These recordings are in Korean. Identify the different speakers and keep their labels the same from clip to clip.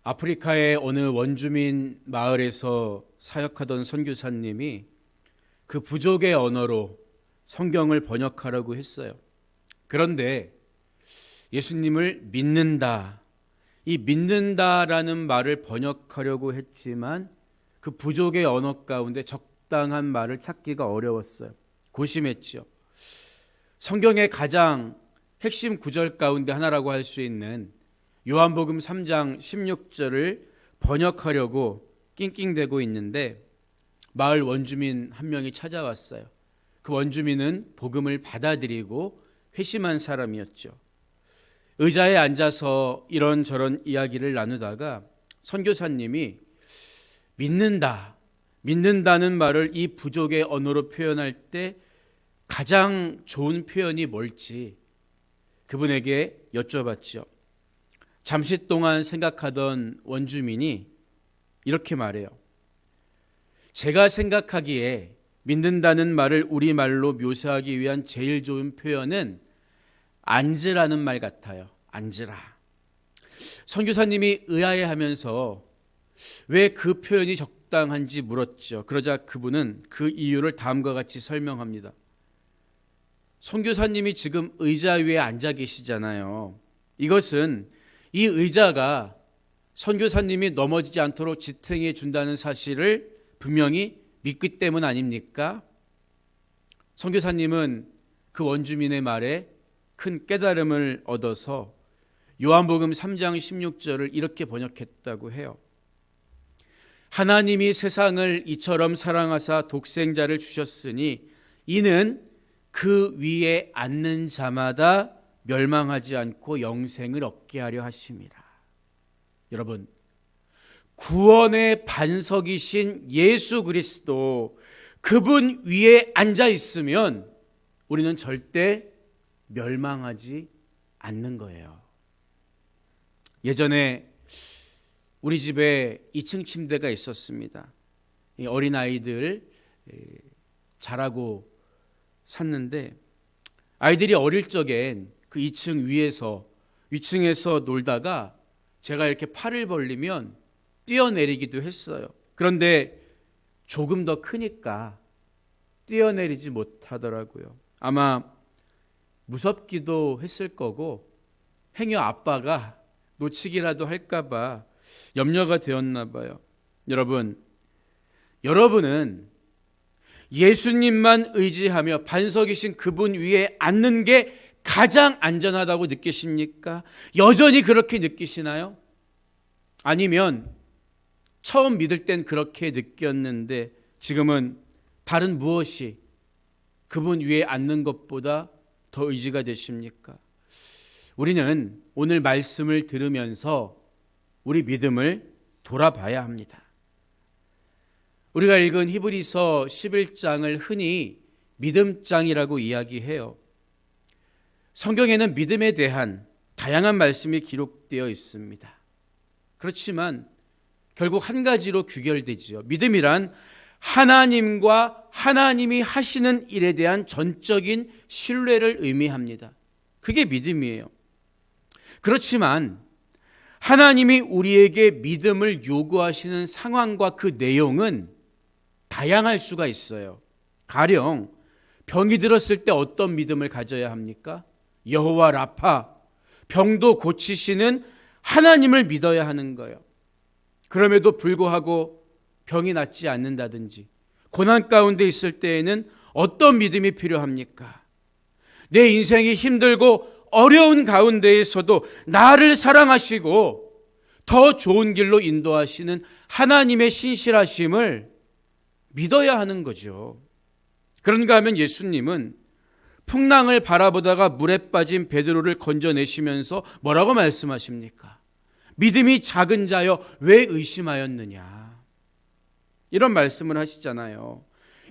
Speaker 1: 아프리카의 어느 원주민 마을에서 사역하던 선교사님이 그 부족의 언어로 성경을 번역하라고 했어요. 그런데 예수님을 믿는다, 이 믿는다라는 말을 번역하려고 했지만 그 부족의 언어 가운데 적당한 말을 찾기가 어려웠어요. 고심했죠. 성경의 가장 핵심 구절 가운데 하나라고 할 수 있는 요한복음 3장 16절을 번역하려고 낑낑대고 있는데 마을 원주민 한 명이 찾아왔어요. 그 원주민은 복음을 받아들이고 회심한 사람이었죠. 의자에 앉아서 이런저런 이야기를 나누다가 선교사님이 믿는다는 말을 이 부족의 언어로 표현할 때 가장 좋은 표현이 뭘지 그분에게 여쭤봤죠. 잠시 동안 생각하던 원주민이 이렇게 말해요. 제가 생각하기에 믿는다는 말을 우리말로 묘사하기 위한 제일 좋은 표현은 앉으라는 말 같아요. 앉으라. 선교사님이 의아해하면서 왜 그 표현이 적당한지 물었죠. 그러자 그분은 그 이유를 다음과 같이 설명합니다. 선교사님이 지금 의자 위에 앉아 계시잖아요. 이것은 이 의자가 선교사님이 넘어지지 않도록 지탱해 준다는 사실을 분명히 믿기 때문 아닙니까? 선교사님은 그 원주민의 말에 큰 깨달음을 얻어서 요한복음 3장 16절을 이렇게 번역했다고 해요. 하나님이 세상을 이처럼 사랑하사 독생자를 주셨으니 이는 그 위에 앉는 자마다 멸망하지 않고 영생을 얻게 하려 하심이라. 여러분, 구원의 반석이신 예수 그리스도 그분 위에 앉아 있으면 우리는 절대 멸망하지 않는 거예요. 예전에 우리 집에 2층 침대가 있었습니다. 어린아이들 자라고 샀는데 아이들이 어릴 적엔 그 2층 위층에서 놀다가 제가 이렇게 팔을 벌리면 뛰어내리기도 했어요. 그런데 조금 더 크니까 뛰어내리지 못하더라고요. 아마 무섭기도 했을 거고 행여 아빠가 놓치기라도 할까봐 염려가 되었나 봐요. 여러분은 예수님만 의지하며 반석이신 그분 위에 앉는 게 가장 안전하다고 느끼십니까? 여전히 그렇게 느끼시나요? 아니면 처음 믿을 땐 그렇게 느꼈는데 지금은 다른 무엇이 그분 위에 앉는 것보다 더 의지가 되십니까? 우리는 오늘 말씀을 들으면서 우리 믿음을 돌아봐야 합니다. 우리가 읽은 히브리서 11장을 흔히 믿음장이라고 이야기해요. 성경에는 믿음에 대한 다양한 말씀이 기록되어 있습니다. 그렇지만 결국 한 가지로 귀결되지요. 믿음이란 하나님과 하나님이 하시는 일에 대한 전적인 신뢰를 의미합니다. 그게 믿음이에요. 그렇지만 하나님이 우리에게 믿음을 요구하시는 상황과 그 내용은 다양할 수가 있어요. 가령 병이 들었을 때 어떤 믿음을 가져야 합니까? 여호와 라파, 병도 고치시는 하나님을 믿어야 하는 거예요. 그럼에도 불구하고 병이 낫지 않는다든지 고난 가운데 있을 때에는 어떤 믿음이 필요합니까? 내 인생이 힘들고 어려운 가운데에서도 나를 사랑하시고 더 좋은 길로 인도하시는 하나님의 신실하심을 믿어야 하는 거죠. 그런가 하면 예수님은 풍랑을 바라보다가 물에 빠진 베드로를 건져내시면서 뭐라고 말씀하십니까? 믿음이 작은 자여 왜 의심하였느냐, 이런 말씀을 하시잖아요.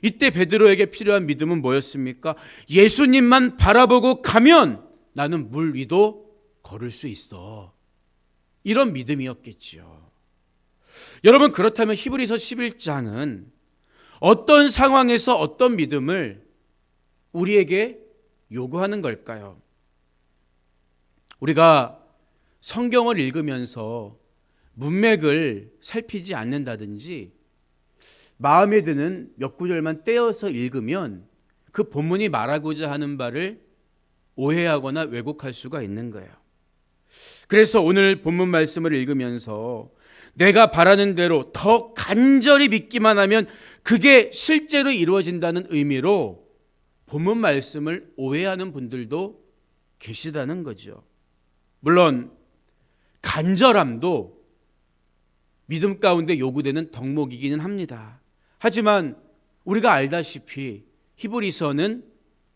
Speaker 1: 이때 베드로에게 필요한 믿음은 뭐였습니까? 예수님만 바라보고 가면 나는 물 위도 걸을 수 있어, 이런 믿음이었겠죠. 여러분, 그렇다면 히브리서 11장은 어떤 상황에서 어떤 믿음을 우리에게 요구하는 걸까요? 우리가 성경을 읽으면서 문맥을 살피지 않는다든지 마음에 드는 몇 구절만 떼어서 읽으면 그 본문이 말하고자 하는 바를 오해하거나 왜곡할 수가 있는 거예요. 그래서 오늘 본문 말씀을 읽으면서 내가 바라는 대로 더 간절히 믿기만 하면 그게 실제로 이루어진다는 의미로 본문 말씀을 오해하는 분들도 계시다는 거죠. 물론 간절함도 믿음 가운데 요구되는 덕목이기는 합니다. 하지만 우리가 알다시피 히브리서는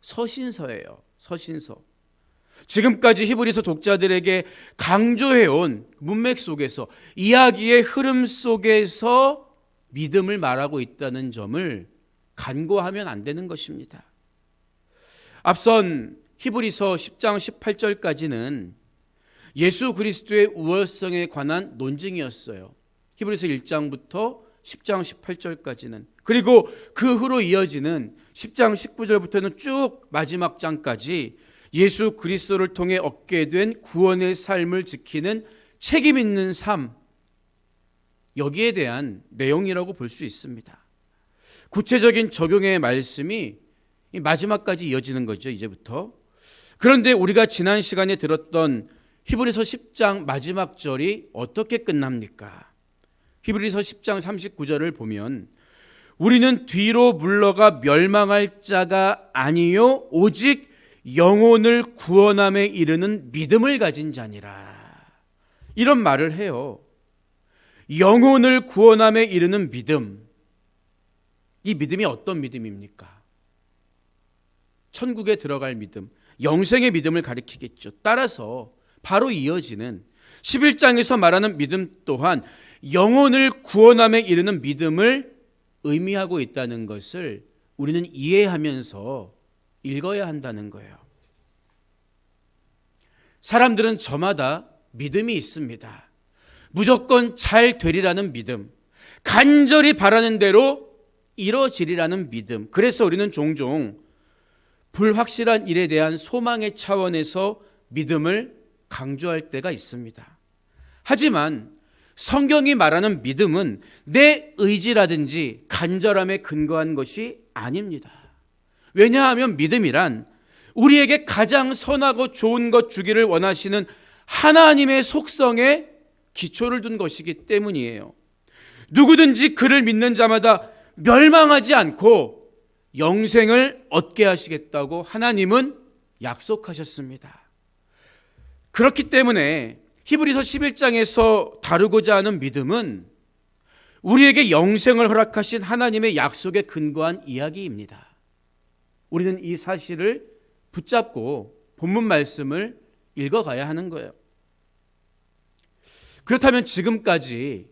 Speaker 1: 서신서예요. 서신서. 지금까지 히브리서 독자들에게 강조해온 문맥 속에서, 이야기의 흐름 속에서 믿음을 말하고 있다는 점을 간과하면 안 되는 것입니다. 앞선 히브리서 10장 18절까지는 예수 그리스도의 우월성에 관한 논증이었어요. 히브리서 1장부터 10장 18절까지는. 그리고 그 후로 이어지는 10장 19절부터는 쭉 마지막 장까지 예수 그리스도를 통해 얻게 된 구원의 삶을 지키는 책임 있는 삶, 여기에 대한 내용이라고 볼 수 있습니다. 구체적인 적용의 말씀이 마지막까지 이어지는 거죠, 이제부터. 그런데 우리가 지난 시간에 들었던 히브리서 10장 마지막 절이 어떻게 끝납니까? 히브리서 10장 39절을 보면 우리는 뒤로 물러가 멸망할 자가 아니요 오직 영혼을 구원함에 이르는 믿음을 가진 자니라, 이런 말을 해요. 영혼을 구원함에 이르는 믿음, 이 믿음이 어떤 믿음입니까? 천국에 들어갈 믿음, 영생의 믿음을 가리키겠죠. 따라서 바로 이어지는 11장에서 말하는 믿음 또한 영혼을 구원함에 이르는 믿음을 의미하고 있다는 것을 우리는 이해하면서 읽어야 한다는 거예요. 사람들은 저마다 믿음이 있습니다. 무조건 잘 되리라는 믿음, 간절히 바라는 대로 이루어지리라는 믿음. 그래서 우리는 종종 불확실한 일에 대한 소망의 차원에서 믿음을 강조할 때가 있습니다. 하지만 성경이 말하는 믿음은 내 의지라든지 간절함에 근거한 것이 아닙니다. 왜냐하면 믿음이란 우리에게 가장 선하고 좋은 것 주기를 원하시는 하나님의 속성에 기초를 둔 것이기 때문이에요. 누구든지 그를 믿는 자마다 멸망하지 않고 영생을 얻게 하시겠다고 하나님은 약속하셨습니다. 그렇기 때문에 히브리서 11장에서 다루고자 하는 믿음은 우리에게 영생을 허락하신 하나님의 약속에 근거한 이야기입니다. 우리는 이 사실을 붙잡고 본문 말씀을 읽어가야 하는 거예요. 그렇다면 지금까지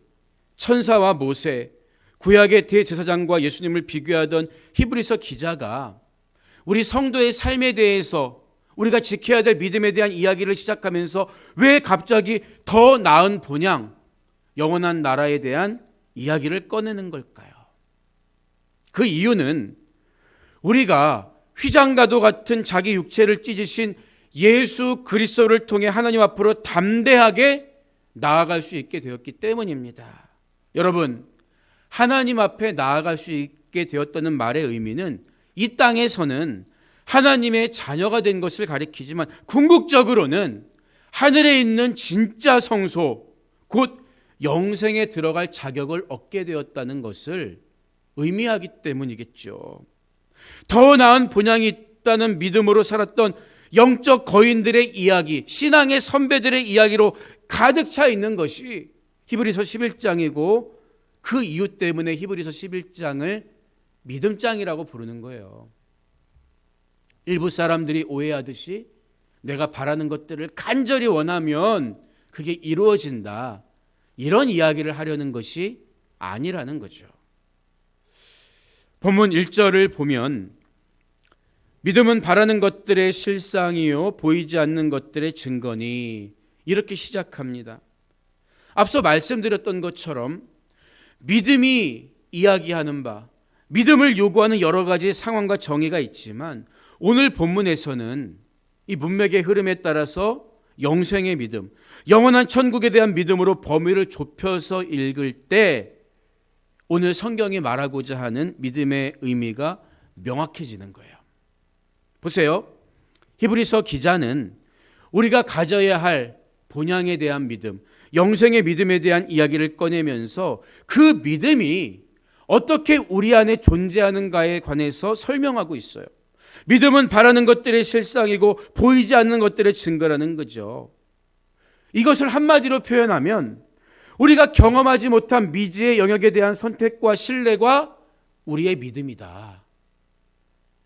Speaker 1: 천사와 모세, 구약의 대제사장과 예수님을 비교하던 히브리서 기자가 우리 성도의 삶에 대해서 우리가 지켜야 될 믿음에 대한 이야기를 시작하면서 왜 갑자기 더 나은 본향, 영원한 나라에 대한 이야기를 꺼내는 걸까요? 그 이유는 우리가 휘장과도 같은 자기 육체를 찢으신 예수 그리스도를 통해 하나님 앞으로 담대하게 나아갈 수 있게 되었기 때문입니다. 여러분, 하나님 앞에 나아갈 수 있게 되었다는 말의 의미는 이 땅에서는 하나님의 자녀가 된 것을 가리키지만 궁극적으로는 하늘에 있는 진짜 성소, 곧 영생에 들어갈 자격을 얻게 되었다는 것을 의미하기 때문이겠죠. 더 나은 본향이 있다는 믿음으로 살았던 영적 거인들의 이야기, 신앙의 선배들의 이야기로 가득 차 있는 것이 히브리서 11장이고 그 이유 때문에 히브리서 11장을 믿음장이라고 부르는 거예요. 일부 사람들이 오해하듯이 내가 바라는 것들을 간절히 원하면 그게 이루어진다, 이런 이야기를 하려는 것이 아니라는 거죠. 본문 1절을 보면 믿음은 바라는 것들의 실상이요 보이지 않는 것들의 증거니, 이렇게 시작합니다. 앞서 말씀드렸던 것처럼 믿음이 이야기하는 바, 믿음을 요구하는 여러 가지 상황과 정의가 있지만 오늘 본문에서는 이 문맥의 흐름에 따라서 영생의 믿음, 영원한 천국에 대한 믿음으로 범위를 좁혀서 읽을 때 오늘 성경이 말하고자 하는 믿음의 의미가 명확해지는 거예요. 보세요. 히브리서 기자는 우리가 가져야 할 본향에 대한 믿음, 영생의 믿음에 대한 이야기를 꺼내면서 그 믿음이 어떻게 우리 안에 존재하는가에 관해서 설명하고 있어요. 믿음은 바라는 것들의 실상이고 보이지 않는 것들의 증거라는 거죠. 이것을 한마디로 표현하면 우리가 경험하지 못한 미지의 영역에 대한 선택과 신뢰가 우리의 믿음이다.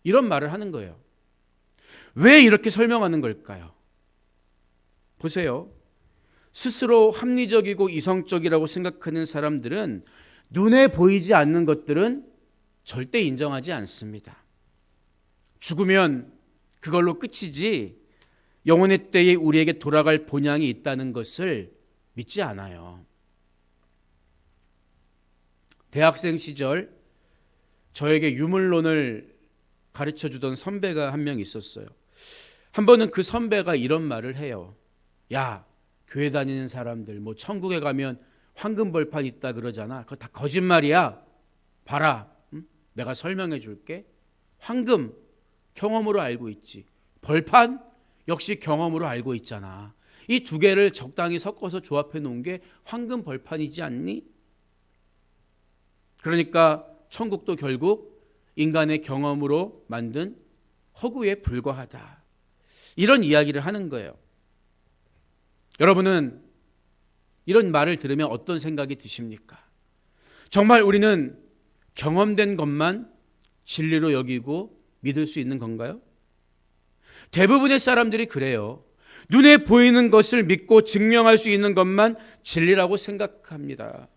Speaker 1: 이런 말을 하는 거예요. 왜 이렇게 설명하는 걸까요? 보세요. 스스로 합리적이고 이성적이라고 생각하는 사람들은 눈에 보이지 않는 것들은 절대 인정하지 않습니다. 죽으면 그걸로 끝이지 영혼의 때에 우리에게 돌아갈 본향이 있다는 것을 믿지 않아요. 대학생 시절 저에게 유물론을 가르쳐 주던 선배가 한 명 있었어요. 한 번은 그 선배가 이런 말을 해요. 야, 교회 다니는 사람들 뭐 천국에 가면 황금 벌판 있다 그러잖아. 그거 다 거짓말이야. 봐라. 응? 내가 설명해 줄게. 황금 경험으로 알고 있지. 벌판 역시 경험으로 알고 있잖아. 이 두 개를 적당히 섞어서 조합해 놓은 게 황금 벌판이지 않니? 그러니까 천국도 결국 인간의 경험으로 만든 허구에 불과하다. 이런 이야기를 하는 거예요. 여러분은 이런 말을 들으면 어떤 생각이 드십니까? 정말 우리는 경험된 것만 진리로 여기고 믿을 수 있는 건가요? 대부분의 사람들이 그래요. 눈에 보이는 것을 믿고 증명할 수 있는 것만 진리라고 생각합니다.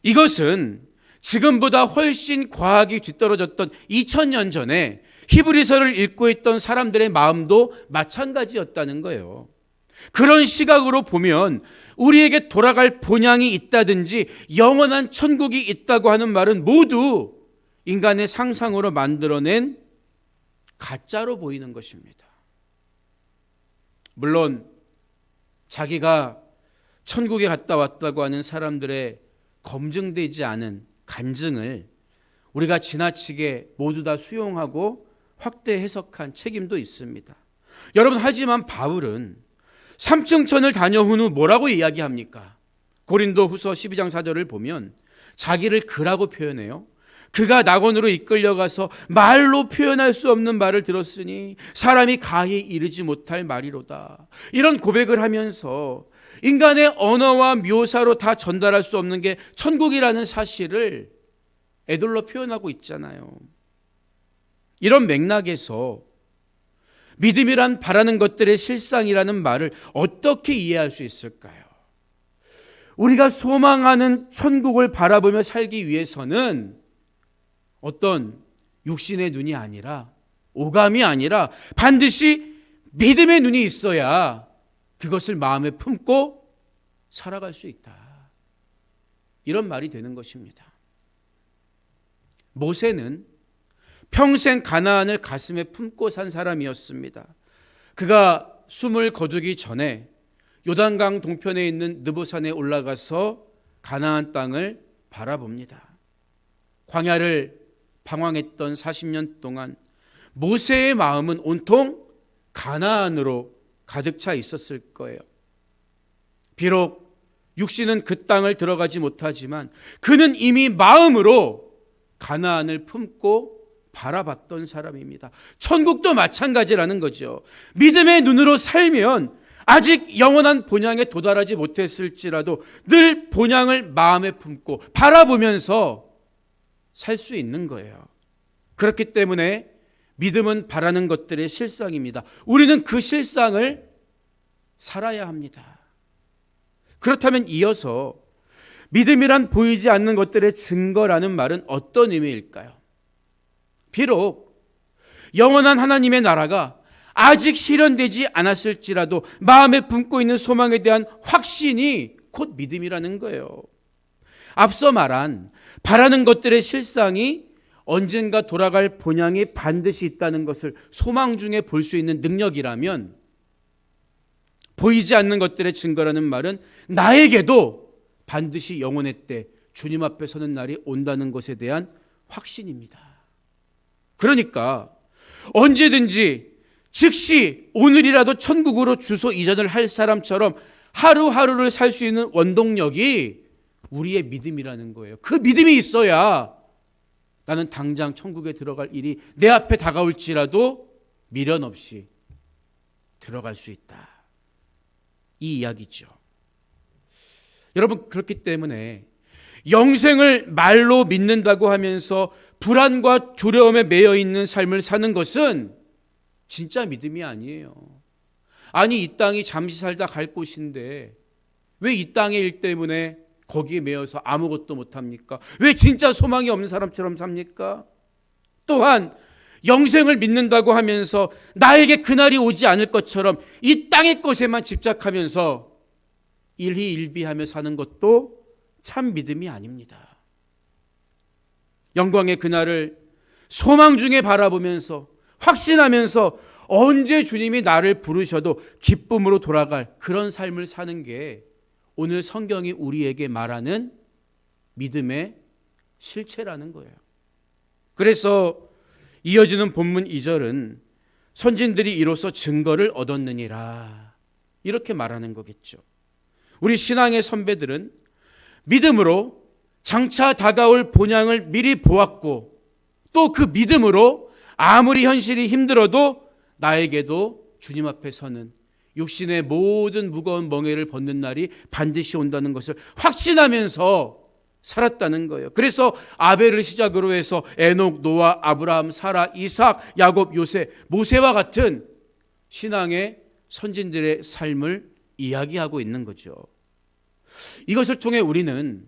Speaker 1: 이것은 지금보다 훨씬 과학이 뒤떨어졌던 2000년 전에 히브리서를 읽고 있던 사람들의 마음도 마찬가지였다는 거예요. 그런 시각으로 보면 우리에게 돌아갈 본향이 있다든지 영원한 천국이 있다고 하는 말은 모두 인간의 상상으로 만들어낸 가짜로 보이는 것입니다. 물론 자기가 천국에 갔다 왔다고 하는 사람들의 검증되지 않은 간증을 우리가 지나치게 모두 다 수용하고 확대 해석한 책임도 있습니다. 여러분, 하지만 바울은 3층 천을 다녀온 후 뭐라고 이야기합니까? 고린도 후서 12장 4절을 보면 자기를 그라고 표현해요. 그가 낙원으로 이끌려가서 말로 표현할 수 없는 말을 들었으니 사람이 가히 이르지 못할 말이로다. 이런 고백을 하면서 인간의 언어와 묘사로 다 전달할 수 없는 게 천국이라는 사실을 애들로 표현하고 있잖아요. 이런 맥락에서 믿음이란 바라는 것들의 실상이라는 말을 어떻게 이해할 수 있을까요? 우리가 소망하는 천국을 바라보며 살기 위해서는 어떤 육신의 눈이 아니라, 오감이 아니라 반드시 믿음의 눈이 있어야 그것을 마음에 품고 살아갈 수 있다. 이런 말이 되는 것입니다. 모세는 평생 가나안을 가슴에 품고 산 사람이었습니다. 그가 숨을 거두기 전에 요단강 동편에 있는 느보산에 올라가서 가나안 땅을 바라봅니다. 광야를 방황했던 40년 동안 모세의 마음은 온통 가나안으로 가득 차 있었을 거예요. 비록 육신은 그 땅을 들어가지 못하지만 그는 이미 마음으로 가나안을 품고 바라봤던 사람입니다. 천국도 마찬가지라는 거죠. 믿음의 눈으로 살면 아직 영원한 본향에 도달하지 못했을지라도 늘 본향을 마음에 품고 바라보면서 살 수 있는 거예요. 그렇기 때문에 믿음은 바라는 것들의 실상입니다. 우리는 그 실상을 살아야 합니다. 그렇다면 이어서 믿음이란 보이지 않는 것들의 증거라는 말은 어떤 의미일까요? 비록 영원한 하나님의 나라가 아직 실현되지 않았을지라도 마음에 품고 있는 소망에 대한 확신이 곧 믿음이라는 거예요. 앞서 말한 바라는 것들의 실상이 언젠가 돌아갈 본향이 반드시 있다는 것을 소망 중에 볼 수 있는 능력이라면 보이지 않는 것들의 증거라는 말은 나에게도 반드시 영혼의 때 주님 앞에 서는 날이 온다는 것에 대한 확신입니다. 그러니까 언제든지 즉시 오늘이라도 천국으로 주소 이전을 할 사람처럼 하루하루를 살 수 있는 원동력이 우리의 믿음이라는 거예요. 그 믿음이 있어야 나는 당장 천국에 들어갈 일이 내 앞에 다가올지라도 미련 없이 들어갈 수 있다. 이 이야기죠. 여러분, 그렇기 때문에 영생을 말로 믿는다고 하면서 불안과 두려움에 매여 있는 삶을 사는 것은 진짜 믿음이 아니에요. 아니, 이 땅이 잠시 살다 갈 곳인데 왜 이 땅의 일 때문에 거기에 매여서 아무것도 못합니까? 왜 진짜 소망이 없는 사람처럼 삽니까? 또한 영생을 믿는다고 하면서 나에게 그날이 오지 않을 것처럼 이 땅의 것에만 집착하면서 일희일비하며 사는 것도 참 믿음이 아닙니다. 영광의 그날을 소망 중에 바라보면서 확신하면서 언제 주님이 나를 부르셔도 기쁨으로 돌아갈 그런 삶을 사는 게 오늘 성경이 우리에게 말하는 믿음의 실체라는 거예요. 그래서 이어지는 본문 2절은 선진들이 이로써 증거를 얻었느니라 이렇게 말하는 거겠죠. 우리 신앙의 선배들은 믿음으로 장차 다가올 본향을 미리 보았고 또 그 믿음으로 아무리 현실이 힘들어도 나에게도 주님 앞에 서는 육신의 모든 무거운 멍에를 벗는 날이 반드시 온다는 것을 확신하면서 살았다는 거예요. 그래서 아벨을 시작으로 해서 에녹, 노아, 아브라함, 사라, 이삭, 야곱, 요셉, 모세와 같은 신앙의 선진들의 삶을 이야기하고 있는 거죠. 이것을 통해 우리는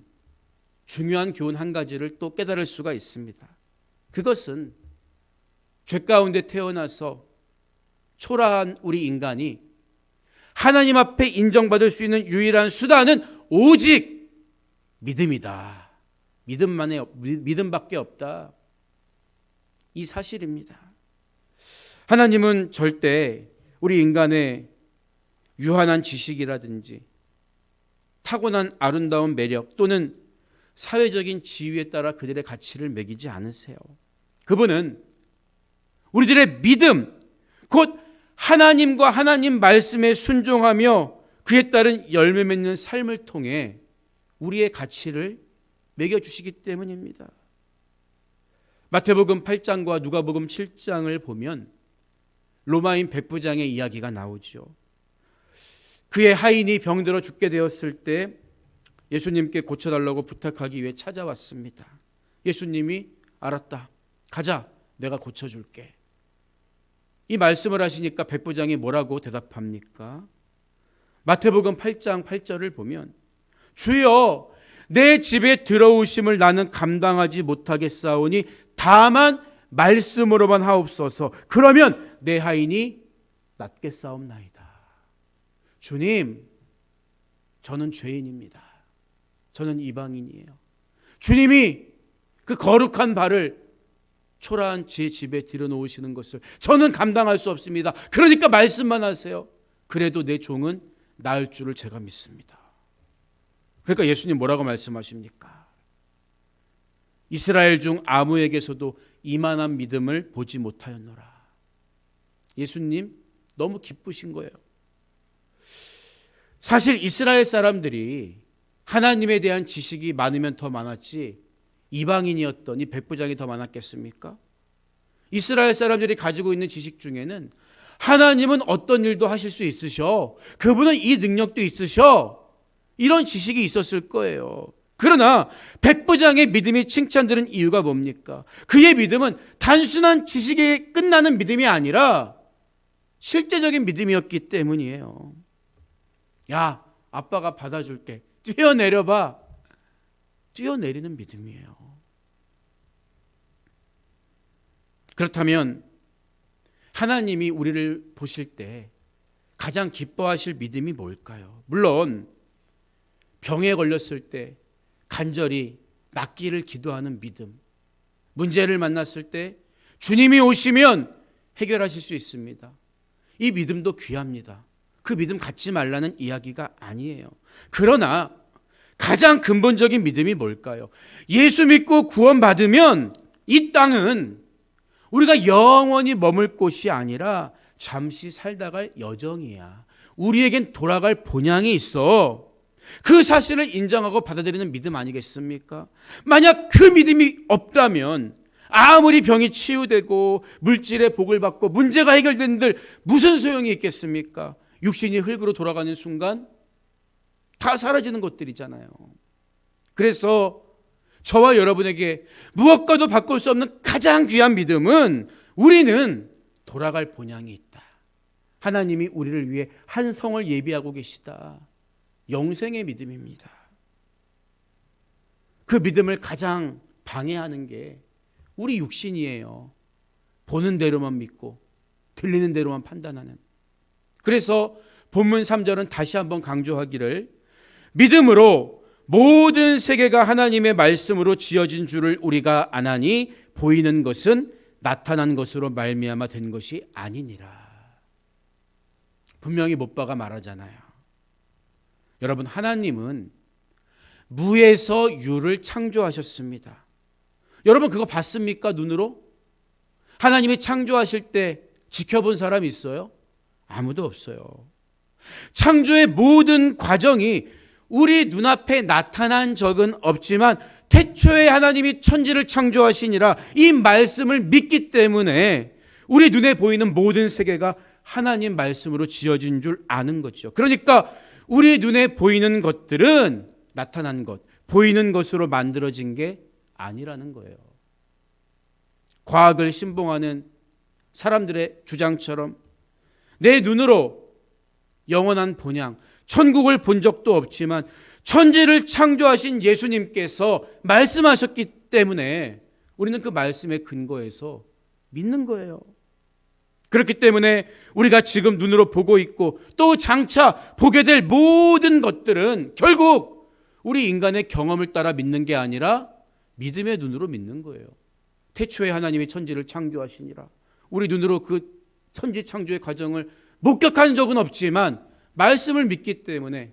Speaker 1: 중요한 교훈 한 가지를 또 깨달을 수가 있습니다. 그것은 죄 가운데 태어나서 초라한 우리 인간이 하나님 앞에 인정받을 수 있는 유일한 수단은 오직 믿음이다. 믿음밖에 없다. 이 사실입니다. 하나님은 절대 우리 인간의 유한한 지식이라든지 타고난 아름다운 매력 또는 사회적인 지위에 따라 그들의 가치를 매기지 않으세요. 그분은 우리들의 믿음, 곧 하나님과 하나님 말씀에 순종하며 그에 따른 열매 맺는 삶을 통해 우리의 가치를 매겨주시기 때문입니다. 마태복음 8장과 누가복음 7장을 보면 로마인 백부장의 이야기가 나오죠. 그의 하인이 병들어 죽게 되었을 때 예수님께 고쳐달라고 부탁하기 위해 찾아왔습니다. 예수님이 알았다. 가자. 내가 고쳐줄게. 이 말씀을 하시니까 백부장이 뭐라고 대답합니까? 마태복음 8장 8절을 보면 주여 내 집에 들어오심을 나는 감당하지 못하겠사오니 다만 말씀으로만 하옵소서. 그러면 내 하인이 낫겠사옵나이다. 주님, 저는 죄인입니다. 저는 이방인이에요. 주님이 그 거룩한 발을 초라한 제 집에 들여놓으시는 것을 저는 감당할 수 없습니다. 그러니까 말씀만 하세요. 그래도 내 종은 나을 줄을 제가 믿습니다. 그러니까 예수님 뭐라고 말씀하십니까? 이스라엘 중 아무에게서도 이만한 믿음을 보지 못하였노라. 예수님 너무 기쁘신 거예요. 사실 이스라엘 사람들이 하나님에 대한 지식이 많으면 더 많았지 이방인이었던 이 백부장이 더 많았겠습니까? 이스라엘 사람들이 가지고 있는 지식 중에는 하나님은 어떤 일도 하실 수 있으셔. 그분은 이 능력도 있으셔. 이런 지식이 있었을 거예요. 그러나 백부장의 믿음이 칭찬되는 이유가 뭡니까? 그의 믿음은 단순한 지식에 끝나는 믿음이 아니라 실제적인 믿음이었기 때문이에요. 야, 아빠가 받아줄게. 뛰어내려봐. 뛰어내리는 믿음이에요. 그렇다면 하나님이 우리를 보실 때 가장 기뻐하실 믿음이 뭘까요? 물론 병에 걸렸을 때 간절히 낫기를 기도하는 믿음, 문제를 만났을 때 주님이 오시면 해결하실 수 있습니다. 이 믿음도 귀합니다. 그 믿음 갖지 말라는 이야기가 아니에요. 그러나 가장 근본적인 믿음이 뭘까요? 예수 믿고 구원받으면 이 땅은 우리가 영원히 머물 곳이 아니라 잠시 살다 갈 여정이야. 우리에겐 돌아갈 본향이 있어. 그 사실을 인정하고 받아들이는 믿음 아니겠습니까? 만약 그 믿음이 없다면 아무리 병이 치유되고 물질의 복을 받고 문제가 해결된들 무슨 소용이 있겠습니까? 육신이 흙으로 돌아가는 순간 다 사라지는 것들이잖아요. 그래서 저와 여러분에게 무엇과도 바꿀 수 없는 가장 귀한 믿음은 우리는 돌아갈 본향이 있다. 하나님이 우리를 위해 한 성을 예비하고 계시다. 영생의 믿음입니다. 그 믿음을 가장 방해하는 게 우리 육신이에요. 보는 대로만 믿고 들리는 대로만 판단하는. 그래서 본문 3절은 다시 한번 강조하기를 믿음으로 모든 세계가 하나님의 말씀으로 지어진 줄을 우리가 아나니 보이는 것은 나타난 것으로 말미암아 된 것이 아니니라. 분명히 못바가 말하잖아요. 여러분, 하나님은 무에서 유를 창조하셨습니다. 여러분 그거 봤습니까? 눈으로? 하나님이 창조하실 때 지켜본 사람이 있어요? 아무도 없어요. 창조의 모든 과정이 우리 눈앞에 나타난 적은 없지만 태초에 하나님이 천지를 창조하시니라 이 말씀을 믿기 때문에 우리 눈에 보이는 모든 세계가 하나님 말씀으로 지어진 줄 아는 거죠. 그러니까 우리 눈에 보이는 것들은 나타난 것, 보이는 것으로 만들어진 게 아니라는 거예요. 과학을 신봉하는 사람들의 주장처럼 내 눈으로 영원한 본향, 천국을 본 적도 없지만 천지를 창조하신 예수님께서 말씀하셨기 때문에 우리는 그 말씀에 근거해서 믿는 거예요. 그렇기 때문에 우리가 지금 눈으로 보고 있고 또 장차 보게 될 모든 것들은 결국 우리 인간의 경험을 따라 믿는 게 아니라 믿음의 눈으로 믿는 거예요. 태초에 하나님이 천지를 창조하시니라. 우리 눈으로 그 천지 창조의 과정을 목격한 적은 없지만 말씀을 믿기 때문에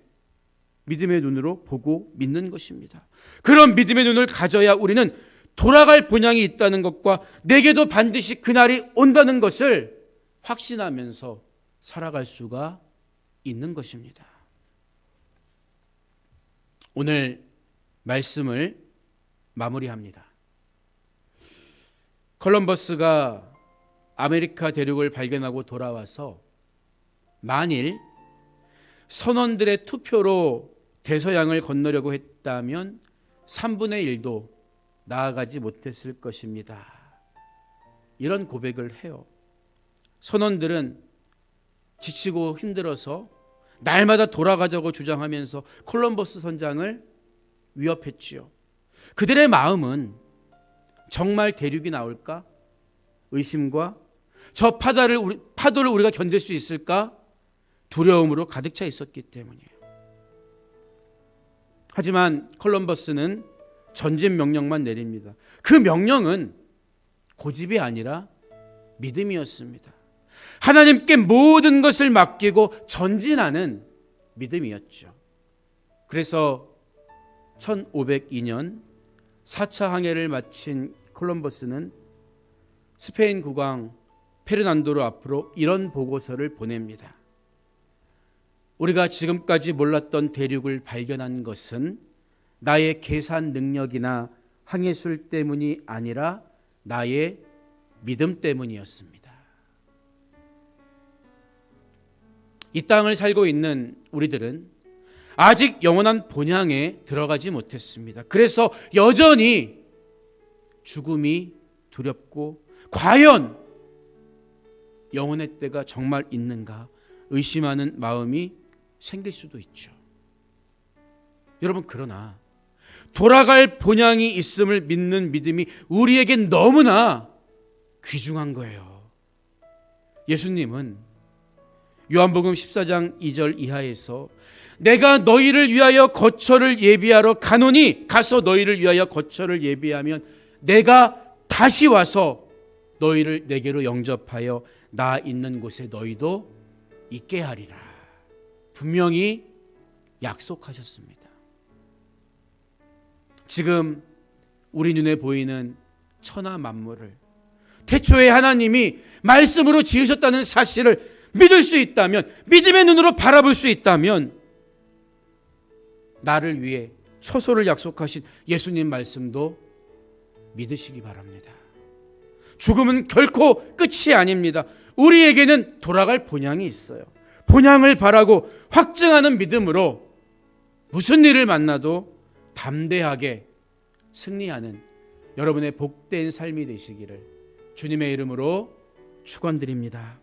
Speaker 1: 믿음의 눈으로 보고 믿는 것입니다. 그런 믿음의 눈을 가져야 우리는 돌아갈 본향이 있다는 것과 내게도 반드시 그날이 온다는 것을 확신하면서 살아갈 수가 있는 것입니다. 오늘 말씀을 마무리합니다. 콜럼버스가 아메리카 대륙을 발견하고 돌아와서 만일 선원들의 투표로 대서양을 건너려고 했다면 3분의 1도 나아가지 못했을 것입니다. 이런 고백을 해요. 선원들은 지치고 힘들어서 날마다 돌아가자고 주장하면서 콜럼버스 선장을 위협했지요. 그들의 마음은 정말 대륙이 나올까? 의심과 저 파도를 우리가 견딜 수 있을까? 두려움으로 가득 차 있었기 때문이에요. 하지만 콜럼버스는 전진 명령만 내립니다. 그 명령은 고집이 아니라 믿음이었습니다. 하나님께 모든 것을 맡기고 전진하는 믿음이었죠. 그래서 1502년 4차 항해를 마친 콜럼버스는 스페인 국왕 페르난도르 앞으로 이런 보고서를 보냅니다. 우리가 지금까지 몰랐던 대륙을 발견한 것은 나의 계산 능력이나 항해술 때문이 아니라 나의 믿음 때문이었습니다. 이 땅을 살고 있는 우리들은 아직 영원한 본향에 들어가지 못했습니다. 그래서 여전히 죽음이 두렵고 과연 영혼의 때가 정말 있는가 의심하는 마음이 생길 수도 있죠. 여러분, 그러나 돌아갈 본향이 있음을 믿는 믿음이 우리에겐 너무나 귀중한 거예요. 예수님은 요한복음 14장 2절 이하에서 내가 너희를 위하여 거처를 예비하러 가노니 가서 너희를 위하여 거처를 예비하면 내가 다시 와서 너희를 내게로 영접하여 나 있는 곳에 너희도 있게 하리라. 분명히 약속하셨습니다. 지금 우리 눈에 보이는 천하 만물을 태초에 하나님이 말씀으로 지으셨다는 사실을 믿을 수 있다면, 믿음의 눈으로 바라볼 수 있다면, 나를 위해 초소를 약속하신 예수님 말씀도 믿으시기 바랍니다. 죽음은 결코 끝이 아닙니다. 우리에게는 돌아갈 본향이 있어요. 본향을 바라고 확증하는 믿음으로 무슨 일을 만나도 담대하게 승리하는 여러분의 복된 삶이 되시기를 주님의 이름으로 축원드립니다.